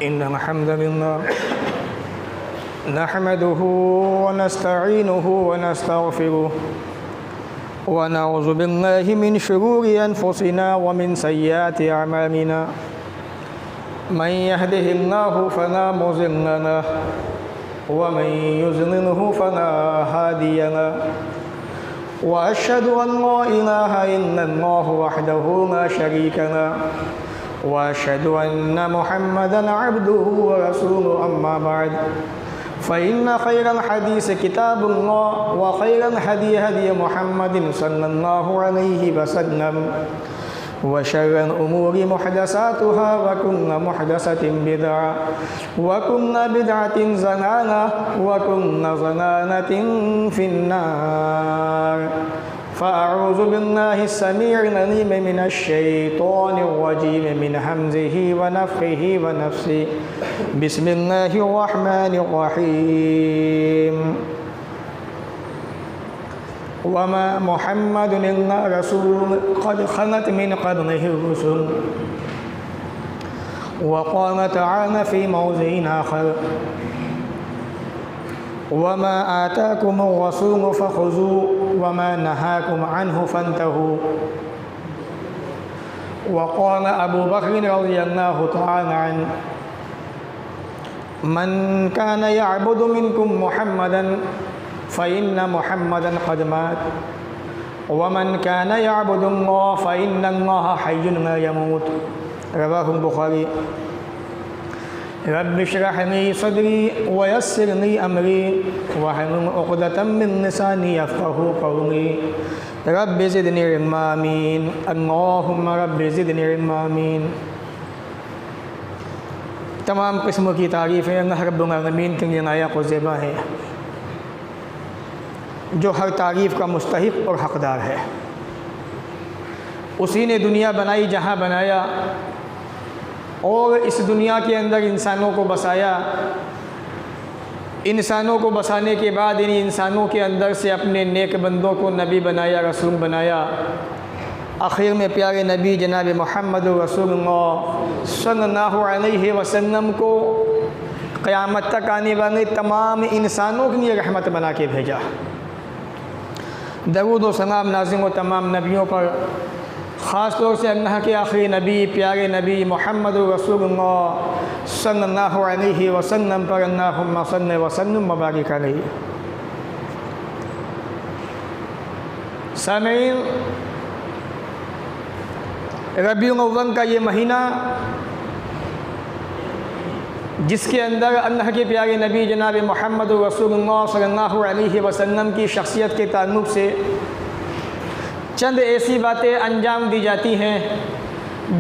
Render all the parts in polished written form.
إن الحمد لله نحمده ونستعينه ونستغفره ونعوذ بالله من شرور أنفسنا ومن سيئات أعمالنا من يهده الله فلا مضل له ومن يضلله فلا هادي له وأشهد أن لا إله إلا الله وحده لا شريك له وأشهد أن محمدًا عبده ورسوله أما بعد فإن خير الحديث كتاب الله وخير الهدي هدي محمد صلى الله عليه وسلم وشر الأمور محدثاتها وكل محدثة بدعة وكل بدعة ضلالة وكل ضلالة في النار فأعوذ بالله السميع العليم من الشيطان الرجيم من همزه ونفخه ونفثه بسم الله الرحمن الرحيم وما محمد إلا رسول قد خلت من قبله الرسل وقال تعالى في موضع آخر وما آتاكم الرسول فخذوه وما نهاكم عنه فانتهوا وقال أبو بكر رضي الله تعالى عنه من كان يعبد منكم محمدا فإن محمدا قد مات ومن كان يعبد الله فإن الله حي لا يموت رواه البخاري رب اشرح لي صدري ويسر لي أمري واحلل عقدة من لساني يفقهوا قولي رب زدني علما آمين اللهم رب زدنی علما آمین۔ تمام قسموں کی تعریفیں اللہ رب العالمین کے لیے لائق و زیبا ہے جو ہر تعریف کا مستحق اور حقدار ہے۔ اسی نے دنیا بنائی جہاں بنایا اور اس دنیا کے اندر انسانوں کو بسایا۔ انسانوں کو بسانے کے بعد ان انسانوں کے اندر سے اپنے نیک بندوں کو نبی بنایا، رسول بنایا۔ آخر میں پیارے نبی جناب محمد رسول اللہ صلی اللہ علیہ وسلم کو قیامت تک آنے والے تمام انسانوں کے لیے رحمت بنا کے بھیجا۔ درود و سلام نازل و تمام نبیوں پر، خاص طور سے اللہ کے آخری نبی پیارے نبی محمد رسول اللہ صلی اللہ علیہ وسلم پر اللہم صلی وسلم مبارک علیہ۔ سامعین، ربیع الاول کا یہ مہینہ جس کے اندر اللہ کے پیارے نبی جناب محمد رسول اللہ صلی اللہ علیہ وسلم کی شخصیت کے تعلق سے چند ایسی باتیں انجام دی جاتی ہیں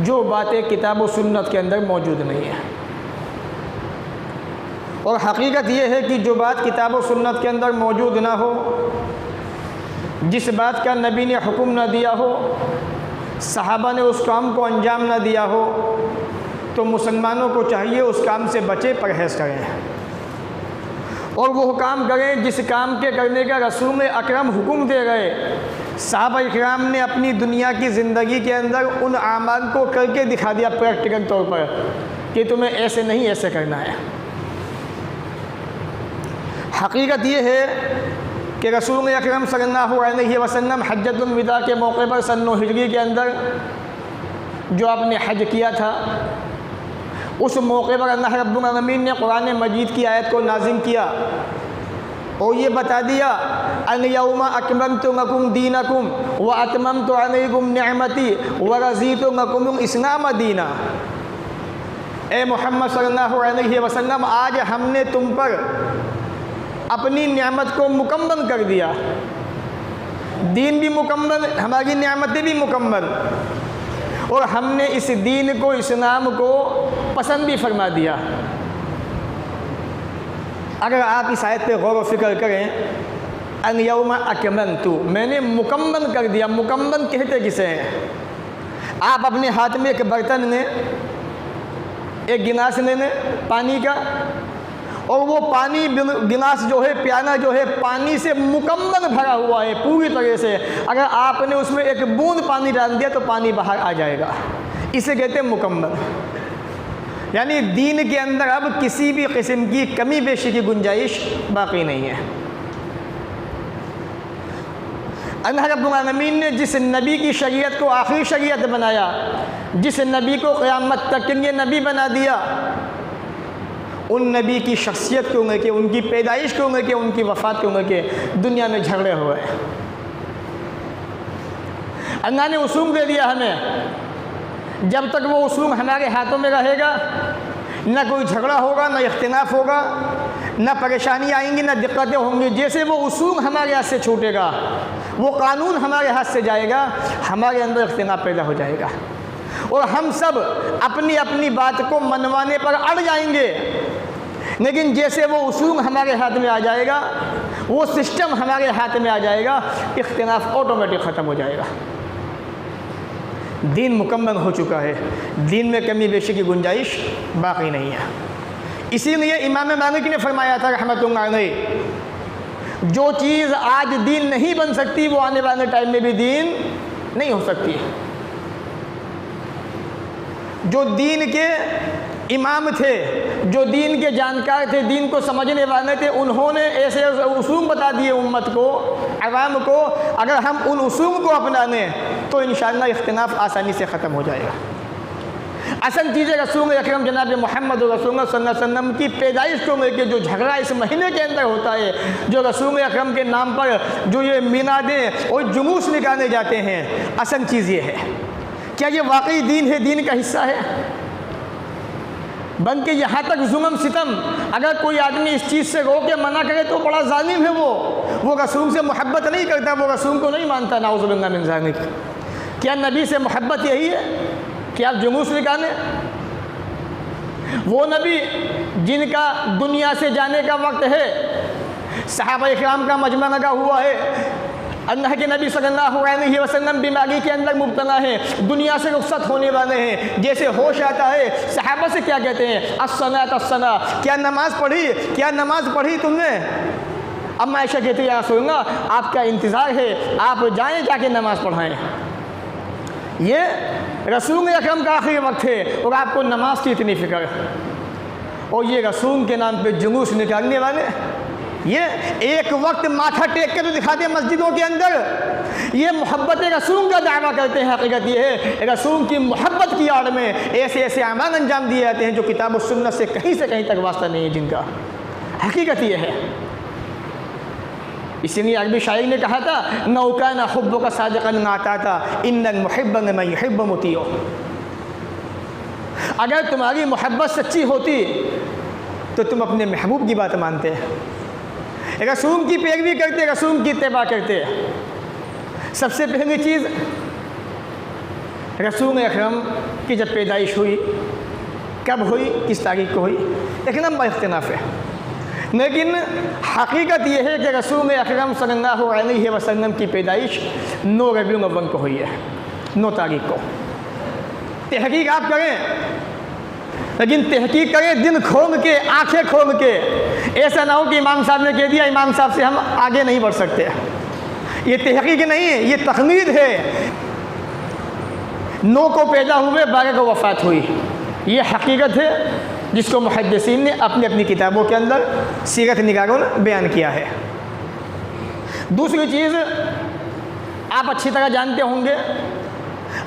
جو باتیں کتاب و سنت کے اندر موجود نہیں ہیں، اور حقیقت یہ ہے کہ جو بات کتاب و سنت کے اندر موجود نہ ہو، جس بات کا نبی نے حکم نہ دیا ہو، صحابہ نے اس کام کو انجام نہ دیا ہو، تو مسلمانوں کو چاہیے اس کام سے بچے، پرہیز کریں اور وہ کام کریں جس کام کے کرنے کا رسول اکرم حکم دے گئے۔ صحابہ اکرام نے اپنی دنیا کی زندگی کے اندر ان اعمال کو کر کے دکھا دیا پریکٹیکل طور پر کہ تمہیں ایسے نہیں ایسے کرنا ہے۔ حقیقت یہ ہے کہ رسول اکرم صلی اللہ علیہ وسلم حجۃ الوداع کے موقع پر سن 9 ہجری کے اندر جو آپ نے حج کیا تھا، اس موقع پر اللہ رب العالمین نے قرآن مجید کی آیت کو نازل کیا اور یہ بتا دیا الیوم اکملت لکم دینکم واتممت علیکم نعمتی ورضیت لکم الاسلام دینا۔ اے محمد صلی اللہ علیہ وسلم، آج ہم نے تم پر اپنی نعمت کو مکمل کر دیا، دین بھی مکمل، ہماری نعمتیں بھی مکمل، اور ہم نے اس دین کو، اسلام کو پسند بھی فرما دیا۔ اگر آپ اس آیت پہ غور و فکر کریں، الیوم اکملت، میں نے مکمل کر دیا۔ مکمل کہتے کسے ہیں؟ آپ اپنے ہاتھ میں ایک برتن لیں، ایک گلاس لے لیں پانی کا، اور وہ پانی گلاس جو ہے، پیالہ جو ہے، پانی سے مکمل بھرا ہوا ہے پوری طرح سے۔ اگر آپ نے اس میں ایک بوند پانی ڈال دیا تو پانی باہر آ جائے گا، اسے کہتے ہیں مکمل۔ یعنی دین کے اندر اب کسی بھی قسم کی کمی بیشی کی گنجائش باقی نہیں ہے۔ اللہ رب العالمین نے جس نبی کی شریعت کو آخری شریعت بنایا، جس نبی کو قیامت تک کے لیے نبی بنا دیا، ان نبی کی شخصیت کیوں لے کے، ان کی پیدائش کیوں لے کے، ان کی وفات کیوں لے کے دنیا میں جھگڑے ہوئے ہیں۔ اللہ نے اصول دے دیا ہمیں، جب تک وہ اصول ہمارے ہاتھوں میں رہے گا نہ کوئی جھگڑا ہوگا، نہ اختلاف ہوگا، نہ پریشانی آئیں گی، نہ دقتیں ہوں گی۔ جیسے وہ اصول ہمارے ہاتھ سے چھوٹے گا، وہ قانون ہمارے ہاتھ سے جائے گا، ہمارے اندر اختلاف پیدا ہو جائے گا، اور ہم سب اپنی اپنی بات کو منوانے پر اڑ جائیں گے۔ لیکن جیسے وہ اصول ہمارے ہاتھ میں آ جائے گا، وہ سسٹم ہمارے ہاتھ میں آ جائے گا، اختلاف آٹومیٹک ختم ہو جائے گا۔ دین مکمل ہو چکا ہے، دین میں کمی بیشی کی گنجائش باقی نہیں ہے۔ اسی لیے امام مالک نے فرمایا تھا رحمۃ اللہ علیہ، جو چیز آج دین نہیں بن سکتی وہ آنے والے ٹائم میں بھی دین نہیں ہو سکتی۔ جو دین کے امام تھے، جو دین کے جانکار تھے، دین کو سمجھنے والے تھے، انہوں نے ایسے اصول بتا دیے امت کو، عوام کو۔ اگر ہم ان اصول کو اپنا لیں تو انشاءاللہ اختلاف آسانی سے ختم ہو جائے گا۔ اصل چیزیں رسول اکرم جناب محمد رسول اللہ صلی اللہ علیہ وسلم کی پیدائش کو لے کے جو جھگڑا اس مہینے کے اندر ہوتا ہے، جو رسول اکرم کے نام پر جو یہ میلادیں اور جلوس نکالے جاتے ہیں، اصل چیز یہ ہے، کیا یہ واقعی دین ہے، دین کا حصہ ہے؟ بلکہ یہاں تک ظلم ستم، اگر کوئی آدمی اس چیز سے رو کے منع کرے تو بڑا ظالم ہے، وہ رسول سے محبت نہیں کرتا، وہ رسول کو نہیں مانتا، نعوذ باللہ من ذالک۔ کیا نبی سے محبت یہی ہے کہ آپ جلوس نکالیں؟ وہ نبی جن کا دنیا سے جانے کا وقت ہے، صحابہ اکرام کا مجمع لگا ہوا ہے، اللہ کے نبی صلی اللہ علیہ وسلم بیماری کے اندر مبتلا ہیں، دنیا سے رخصت ہونے والے ہیں، جیسے ہوش آتا ہے صحابہ سے کیا کہتے ہیں؟ الصلاۃ الصلاۃ، کیا نماز پڑھی؟ کیا نماز پڑھی تم نے؟ اب عائشہ کہتی ہے یا رسول اللہ آپ کا انتظار ہے، آپ جائیں جا کے نماز پڑھائیں۔ یہ رسول اکرم کا آخری وقت ہے اور آپ کو نماز کی اتنی فکر ہے، اور یہ رسول کے نام پہ جلوس نکالنے والے، یہ ایک وقت ماتھا ٹیک کے تو دکھاتے ہیں مسجدوں کے اندر، یہ محبت رسول کا دعویٰ کرتے ہیں۔ حقیقت یہ ہے رسول کی محبت کی آڑ میں ایسے ایسے اعمال انجام دیے جاتے ہیں جو کتاب و سنت سے کہیں تک واسطہ نہیں ہے، جن کا حقیقت یہ ہے۔ اسی لیے عربی شاعر نے کہا تھا لو کان حبک صادقا لأطعتا ان المحب لمن يحب مطیع، اگر تمہاری محبت سچی ہوتی تو تم اپنے محبوب کی بات مانتے، رسول کی پیروی کرتے، رسول کی اتباع کرتے۔ سب سے پہلی چیز، رسول اکرم کی جب پیدائش ہوئی، کب ہوئی، کس تاریخ کو ہوئی، ایک لمبا اختلاف ہے، لیکن حقیقت یہ ہے کہ رسول اکرم صلی اللہ علیہ وسلم کی پیدائش 9 ربیع الاول کو ہوئی ہے، 9 تاریخ کو۔ تحقیق آپ کریں، لیکن تحقیق کریں دل کھول کے، آنکھیں کھول کے، ایسا نہ ہو کہ امام صاحب نے کہہ دیا، امام صاحب سے ہم آگے نہیں بڑھ سکتے۔ یہ تحقیق نہیں ہے، یہ تقلید ہے۔ 9 کو پیدا ہوئے، 12 کو وفات ہوئی، یہ حقیقت ہے جس کو محدثین نے اپنی اپنی کتابوں کے اندر سیرت نگاروں نے بیان کیا ہے۔ دوسری چیز آپ اچھی طرح جانتے ہوں گے،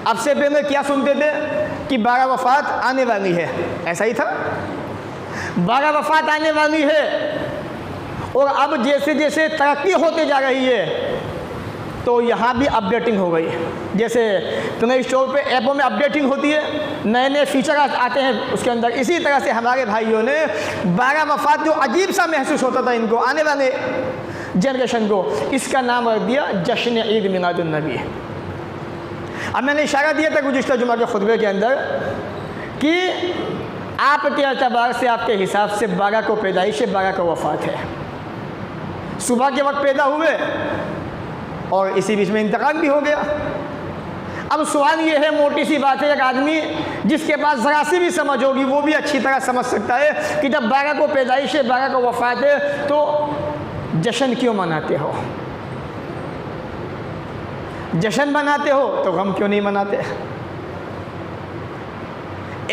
اب سے پہلے کیا سنتے تھے کہ 12 وفات آنے والی ہے، ایسا ہی تھا، 12 وفات آنے والی ہے، اور اب جیسے جیسے ترقی ہوتے جا رہی ہے تو یہاں بھی اپڈیٹنگ ہو گئی، جیسے پلے اسٹور پہ ایپوں میں اپڈیٹنگ ہوتی ہے، نئے نئے فیچر آتے ہیں اس کے اندر، اسی طرح سے ہمارے بھائیوں نے 12 وفات جو عجیب سا محسوس ہوتا تھا ان کو، آنے والے جنریشن کو، اس کا نام رکھ دیا جشن عید میلاد النبی۔ اب میں نے اشارہ دیا تھا گزشتہ جمعہ کے خطبے کے اندر کہ آپ کے اعتبار سے، آپ کے حساب سے 12 کو پیدائش ہے، 12 کو وفات ہے، صبح کے وقت پیدا ہوئے اور اسی بیچ میں انتقال بھی ہو گیا۔ اب سوال یہ ہے، موٹی سی بات ہے، ایک آدمی جس کے پاس ذرا سی بھی سمجھ ہوگی وہ بھی اچھی طرح سمجھ سکتا ہے کہ جب 12 کو پیدائش ہے، 12 کو وفات ہے، تو جشن کیوں مناتے ہو؟ جشن مناتے ہو تو غم کیوں نہیں مناتے؟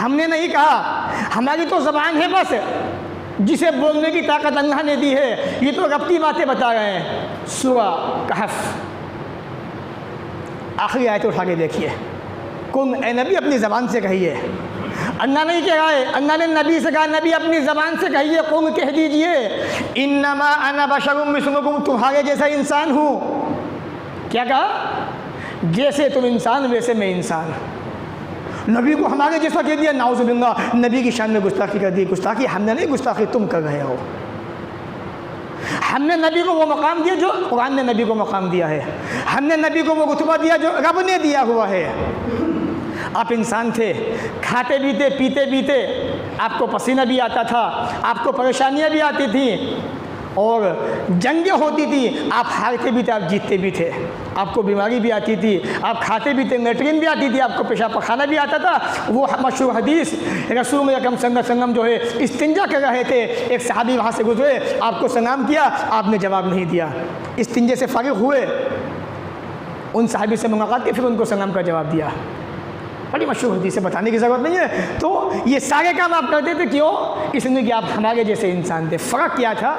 ہم نے نہیں کہا، ہماری تو زبان ہے بس، جسے بولنے کی طاقت اللہ نے دی ہے، یہ تو ربطی باتیں بتا رہے ہیں۔ سورہ کہف آخری آیت اٹھا کے دیکھیے، کن اے نبی اپنی زبان سے کہیے، اللہ نہیں کہہ رہا ہے، اللہ نے نبی سے کہا نبی اپنی زبان سے کہیے، کن کہہ دیجئے انما انا بشر مثلکم، تمہارے جیسا انسان ہوں۔ کیا کہا؟ جیسے تم انسان ویسے میں انسان۔ نبی کو ہمارے جیسا کہہ دیا، نعوذ باللہ، نبی کی شان میں گستاخی کر دی۔ گستاخی ہم نے نہیں، گستاخی تم کر رہے ہو۔ ہم نے نبی کو وہ مقام دیا جو قرآن نے نبی کو مقام دیا ہے، ہم نے نبی کو وہ رتبہ دیا جو رب نے دیا ہوا ہے۔ آپ انسان تھے، کھاتے بھی تھے، پیتے بھی تھے، آپ کو پسینہ بھی آتا تھا، آپ کو پریشانیاں بھی آتی تھیں اور جنگیں ہوتی تھیں، آپ ہارتے بھی تھے، آپ جیتتے بھی تھے، آپ کو بیماری بھی آتی تھی، آپ کھاتے بھی تھے، لیٹرین بھی آتی تھی، آپ کو پیشاب پخانہ بھی آتا تھا۔ وہ مشہور حدیث، رسول اکرم صلی اللہ علیہ وسلم جو ہے استنجا کر رہے تھے، ایک صحابی وہاں سے گزرے، آپ کو سلام کیا، آپ نے جواب نہیں دیا، استنجے سے فارغ ہوئے، ان صحابی سے ملاقات کی، پھر ان کو سلام کا جواب دیا۔ بڑی مشہور حدیث ہے، بتانے کی ضرورت نہیں ہے۔ تو یہ سارے کام آپ کرتے تھے، کیوں؟ اس لیے کہ آپ ہمارے جیسے انسان تھے۔ فرق کیا تھا؟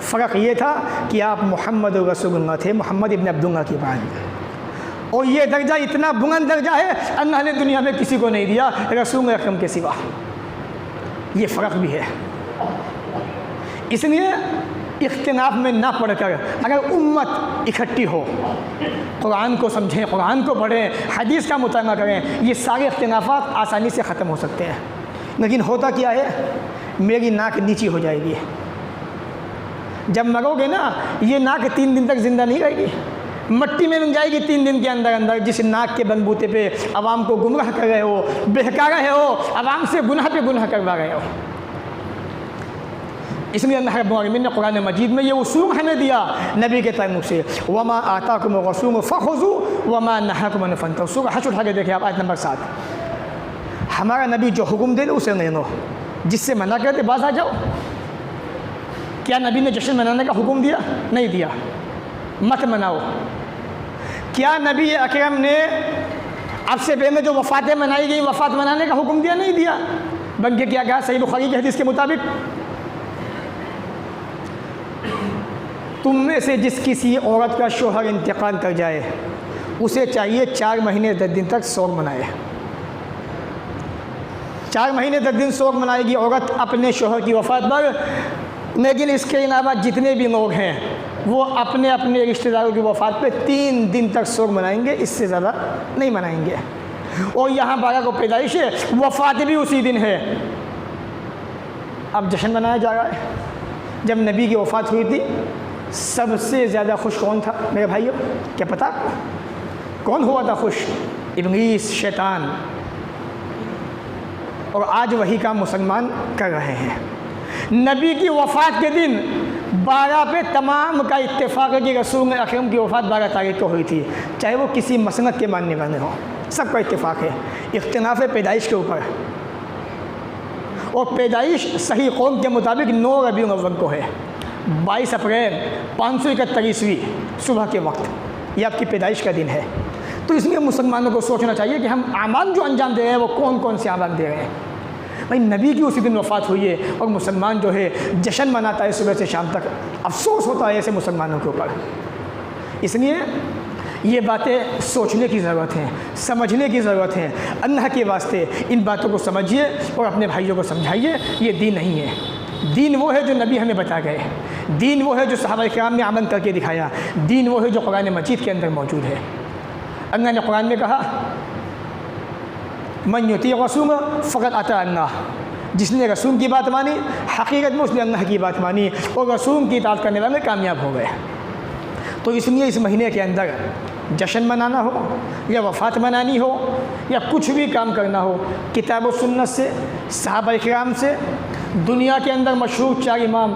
فرق یہ تھا کہ آپ محمد رسول اللہ تھے، محمد ابن عبداللہ کی بات، اور یہ درجہ اتنا بلند درجہ ہے، اللہ نے دنیا میں کسی کو نہیں دیا رسول اکرم کے سوا۔ یہ فرق بھی ہے۔ اس لیے اختلاف میں نہ پڑھ کر اگر امت اکٹھی ہو، قرآن کو سمجھیں، قرآن کو پڑھیں، حدیث کا مطالعہ کریں، یہ سارے اختلافات آسانی سے ختم ہو سکتے ہیں۔ لیکن ہوتا کیا ہے؟ میری ناک نیچی ہو جائے گی، جب مرو گے نا یہ ناک 3 دن تک زندہ نہیں رہے گی، مٹی میں مل جائے گی 3 دن کے اندر اندر۔ جس ناک کے بلبوتے پہ عوام کو گمراہ کر رہے ہو، بہکا رہے ہو، عوام سے گناہ پہ گناہ کروا رہے ہو۔ اس لیے اللہ رب العالمین نے قرآن مجید میں یہ اصول ہمیں دیا نبی کے تعلق سے، وما آتاکم الرسول فخذوا وما نہاکم عنہ فانتہوا۔ سورہ حشر اٹھا کے دیکھیں آپ، آیت نمبر 7۔ ہمارا نبی جو حکم دے دے اسے لے لو، جس سے منع کرتے باز آ جاؤ۔ کیا نبی نے جشن منانے کا حکم دیا؟ نہیں دیا، مت مناؤ۔ کیا نبی اکرم نے اب سے پہلے جو وفاتیں منائی گئی وفات منانے کا حکم دیا؟ نہیں دیا، بلکہ کیا کہا؟ صحیح بخاری کی حدیث کے مطابق تم میں سے جس کسی عورت کا شوہر انتقال کر جائے اسے چاہیے 4 مہینے 10 دن تک سوگ منائے۔ 4 مہینے 10 دن سوگ منائے گی عورت اپنے شوہر کی وفات پر، لیکن اس کے علاوہ جتنے بھی لوگ ہیں وہ اپنے اپنے رشتہ داروں کی وفات پہ 3 دن تک سوگ منائیں گے، اس سے زیادہ نہیں منائیں گے۔ اور یہاں 12 کو پیدائش ہے، وفات بھی اسی دن ہے۔ اب جشن منایا جا رہا ہے۔ جب نبی کی وفات ہوئی تھی سب سے زیادہ خوش کون تھا میرے بھائیوں؟ کیا پتہ آپ کو کون ہوا تھا خوش؟ ابلیس، شیطان۔ اور آج وہی کام مسلمان کر رہے ہیں۔ نبی کی وفات کے دن 12 پہ تمام کا اتفاق ہے کہ رسول اکرم کی وفات 12 تاریخ کو ہوئی تھی، چاہے وہ کسی مسلک کے ماننے والے ہوں، سب کا اتفاق ہے۔ اختلاف ہے پیدائش کے اوپر، اور پیدائش صحیح قول کے مطابق 9 ربیع الاول کو ہے، 22 اپریل 571 عیسوی صبح کے وقت، یہ آپ کی پیدائش کا دن ہے۔ تو اس لیے مسلمانوں کو سوچنا چاہیے کہ ہم اعمال جو انجام دے رہے ہیں وہ کون کون سے اعمال دے رہے ہیں۔ بھائی نبی کی اسی دن وفات ہوئی ہے اور مسلمان جو ہے جشن مناتا ہے صبح سے شام تک، افسوس ہوتا ہے ایسے مسلمانوں کے اوپر۔ اس لیے یہ باتیں سوچنے کی ضرورت ہے، سمجھنے کی ضرورت ہے۔ اللہ کے واسطے ان باتوں کو سمجھیے اور اپنے بھائیوں کو سمجھائیے، یہ دین نہیں ہے۔ دین وہ ہے جو نبی ہمیں بتا گئے، دین وہ ہے جو صحابہ کرام نے عمل کر کے دکھایا، دین وہ ہے جو قرآن مجید کے اندر موجود ہے۔ اللہ نے قرآن میں کہا من یطیع الرسول فقد اطاع اللہ، جس نے رسول کی بات مانی حقیقت میں اس نے اللہ کی بات مانی، اور رسول کی اطاعت کرنے والے کامیاب ہو گئے۔ تو اس لیے اس مہینے کے اندر جشن منانا ہو یا وفات منانی ہو یا کچھ بھی کام کرنا ہو، کتاب و سنت سے، صحابہ کرام سے، دنیا کے اندر مشہور 4 امام،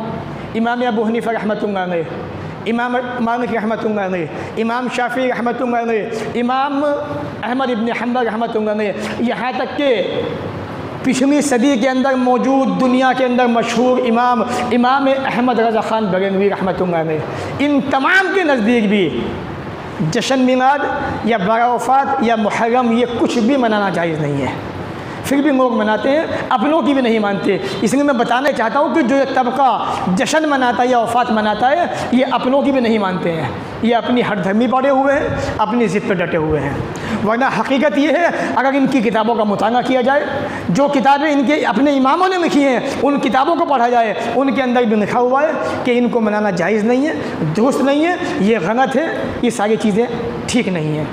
امام ابو حنیفہ رحمۃ اللہ علیہ، امام مالک رحمۃ اللہ علیہ، امام شافعی رحمۃ اللہ علیہ، امام احمد ابن حنبل رحمۃ اللہ علیہ، یہاں تک کہ پچھلی صدی کے اندر موجود دنیا کے اندر مشہور امام احمد رضا خان بریلوی رحمۃ اللہ علیہ، ان تمام کے نزدیک بھی جشن میلاد یا 12 وفات یا محرم یہ کچھ بھی منانا جائز نہیں ہے۔ پھر بھی لوگ مناتے ہیں، اپنوں کی بھی نہیں مانتے۔ اس لیے میں بتانا چاہتا ہوں کہ جو یہ طبقہ جشن مناتا ہے یا وفات مناتا ہے، یہ اپنوں کی بھی نہیں مانتے ہیں، یہ اپنی ہر دھرمی پڑے ہوئے ہیں، اپنی ضد پہ ڈٹے ہوئے ہیں۔ ورنہ حقیقت یہ ہے، اگر ان کی کتابوں کا مطالعہ کیا جائے، جو کتابیں ان کے اپنے اماموں نے لکھی ہیں ان کتابوں کو پڑھا جائے، ان کے اندر بھی لکھا ہوا ہے کہ ان کو منانا جائز نہیں ہے، درست نہیں ہے، یہ غلط ہے، یہ ساری چیزیں ٹھیک نہیں ہیں۔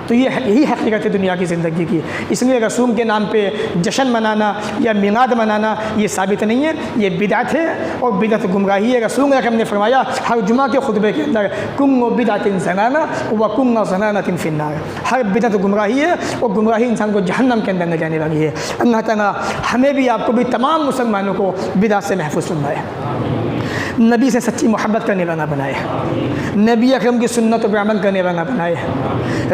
تو یہی حقیقت ہے دنیا کی زندگی کی۔ اس لیے رسول کے نام پہ جشن منانا یا میلاد منانا یہ ثابت نہیں ہے، یہ بدعت ہے اور بدعت گمراہی ہے۔ رسول اکرم نے فرمایا ہر جمعہ کے خطبے کے اندر کل بدعت ضلالہ و کل ضلالۃ فی النار، ہر بدعت گمراہی ہے اور گمراہی انسان کو جہنم کے اندر لے جانے والی ہے۔ اللہ تعالیٰ ہمیں بھی، آپ کو بھی، تمام مسلمانوں کو بدعت سے محفوظ فرمائے، نبی سے سچی محبت کرنے والا بنائے، نبی اکرم کی سنت پر عمل کرنے والا بنائے،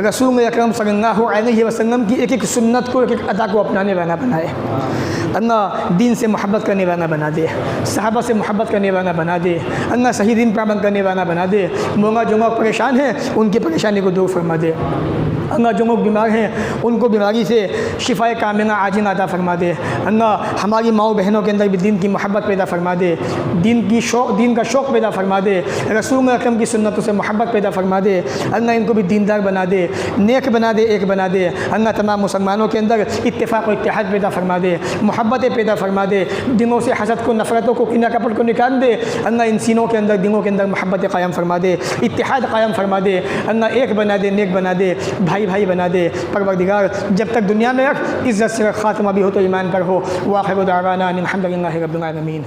رسول اکرم صلی اللہ علیہ وسلم کی ایک ایک سنت کو، ایک ایک ادا کو اپنانے والا بنائے۔ اللہ دین سے محبت کرنے والا بنا دے، صحابہ سے محبت کرنے والا بنا دے، اللہ صحیح دین پر عمل کرنے والا بنا دے۔ مولا جو لوگ پریشان ہیں ان کی پریشانی کو دور فرما دے، اللہ جو لوگ بیمار ہیں ان کو بیماری سے شفائے کاملہ عاجلہ عطا فرما دے۔ اللہ ہماری ماؤں بہنوں کے اندر بھی دین کی محبت پیدا فرما دے، دین کا شوق پیدا فرما دے، رسول اکرم کی سنتوں سے محبت پیدا فرما دے۔ اللہ ان کو بھی دیندار بنا دے، نیک بنا دے، ایک بنا دے۔ اللہ تمام مسلمانوں کے اندر اتفاق و اتحاد پیدا فرما دے، محبتیں پیدا فرما دے، دلوں سے حسد کو، نفرتوں کو، کینہ کپٹ کو نکال دے۔ اللہ ان سینوں کے اندر، دلوں کے اندر محبت قائم فرما دے، اتحاد قائم فرما دے۔ اللہ ایک بنا دے، نیک بنا دے، بھائی بنا دے۔ پروردگار جب تک دنیا میں رکھ، عزت سے رکھ، خاتمہ بھی ہو تو ایمان پر ہو۔ وآخر دعوانا ان الحمد للہ رب العالمین۔